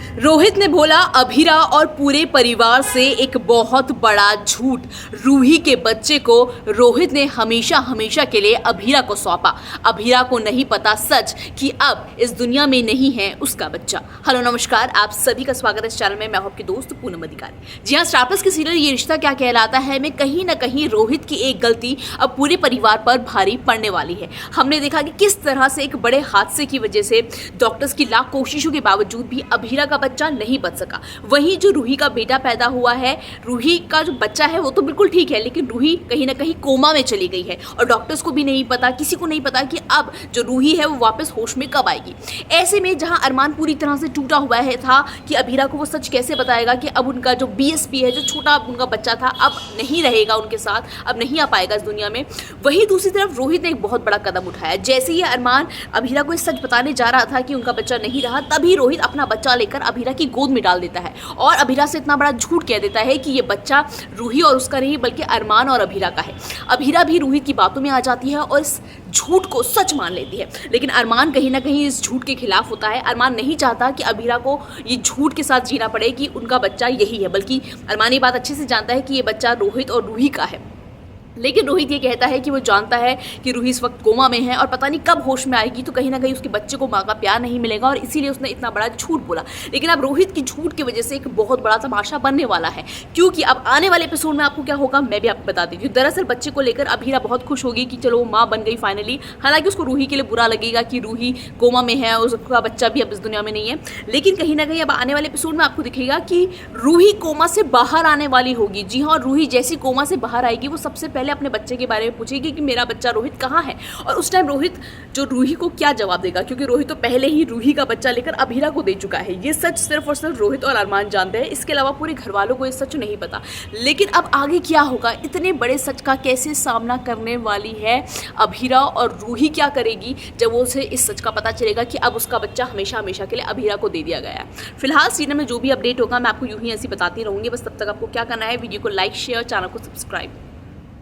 रोहित ने बोला अभीरा और पूरे परिवार से एक बहुत बड़ा झूठ। रूही के बच्चे को रोहित ने हमेशा हमेशा के लिए अभीरा को सौंपा। अभीरा को नहीं पता सच कि अब इस दुनिया में नहीं है उसका बच्चा। हेलो नमस्कार, आप सभी का स्वागत है इस चैनल में। मैं आपकी दोस्त पूनम अधिकारी। जी हाँ, स्टार प्लस की सीरियल ये रिश्ता क्या कहलाता है में कहीं ना कहीं रोहित की एक गलती अब पूरे परिवार पर भारी पड़ने वाली है। हमने देखा कि किस तरह से एक बड़े हादसे की वजह से डॉक्टर्स की लाख कोशिशों के बावजूद भी अभीरा का बच्चा नहीं बच सका। वहीं जो रूही का बेटा पैदा हुआ है, रूही का जो बच्चा है वो तो बिल्कुल ठीक है, लेकिन रूही कहीं ना कहीं कोमा में चली गई है और डॉक्टर्स को भी नहीं पता, किसी को नहीं पता कि अब जो रूही है वो वापस होश में कब आएगी। ऐसे में जहां अरमान पूरी तरह से टूटा हुआ है था कि अभीरा को वो सच कैसे बताएगा कि अब उनका जो बीएसपी है, जो छोटा उनका बच्चा था, अब नहीं रहेगा उनके साथ, अब नहीं आ पाएगा इस दुनिया में। वहीं दूसरी तरफ रोहित ने एक बहुत बड़ा कदम उठाया। जैसे ही अरमान अभीरा को सच बताने जा रहा था कि उनका बच्चा नहीं रहा, तभी रोहित अपना बच्चा लेकर अभीरा की गोद में डाल देता है और अभीरा से इतना बड़ा झूठ कह देता है कि ये बच्चा रूही और उसका नहीं बल्कि अरमान और अभीरा का है। अभीरा भी रोहित की बातों में आ जाती है और इस झूठ को सच मान लेती है, लेकिन अरमान कहीं ना कहीं इस झूठ के खिलाफ होता है। अरमान नहीं चाहता कि अभीरा को ये झूठ के साथ जीना पड़े कि उनका बच्चा यही है, बल्कि अरमान ये बात अच्छे से जानता है कि ये बच्चा रोहित और रूही का है। लेकिन रोहित ये कहता है कि वो जानता है कि रूही इस वक्त कोमा में है और पता नहीं कब होश में आएगी, तो कहीं ना कहीं उसके बच्चे को माँ का प्यार नहीं मिलेगा और इसीलिए उसने इतना बड़ा झूठ बोला। लेकिन अब रोहित की झूठ की वजह से एक बहुत बड़ा तमाशा बनने वाला है, क्योंकि अब आने वाले एपिसोड में आपको क्या होगा मैं भी आपको बता देती हूँ। दरअसल बच्चे को लेकर अभीरा बहुत खुश होगी कि चलो वो माँ बन गई फाइनली। हालांकि उसको रूही के लिए बुरा लगेगा कि रूही कोमा में है, उसका बच्चा भी अब इस दुनिया में नहीं है। लेकिन कहीं ना कहीं अब आने वाले एपिसोड में आपको दिखेगा कि रूही कोमा से बाहर आने वाली होगी। जी हाँ, रूही जैसी कोमा से बाहर आएगी वो सबसे पहले अपने बच्चे के बारे में पूछेगी कि मेरा बच्चा रोहित कहाँ है। और उस टाइम रोहित जो रूही को क्या जवाब देगा, क्योंकि रोहित तो पहले ही रूही का बच्चा लेकर अभीरा को दे चुका है। ये सच सिर्फ और सिर्फ रोहित और अरमान जानते हैं, इसके अलावा पूरे घर वालों को ये सच नहीं पता। लेकिन अब आगे क्या होगा, इतने बड़े सच का कैसे सामना करने वाली है अभीरा और रूही क्या करेगी जब वो उसे इस सच का पता चलेगा कि अब उसका बच्चा हमेशा हमेशा के लिए अभीरा को दे दिया गया है। फिलहाल सीरियल में जो भी अपडेट होगा मैं आपको यूं ही ऐसी बताती रहूंगी। बस तब तक आपको क्या करना है, वीडियो को लाइक शेयर, चैनल को सब्सक्राइब।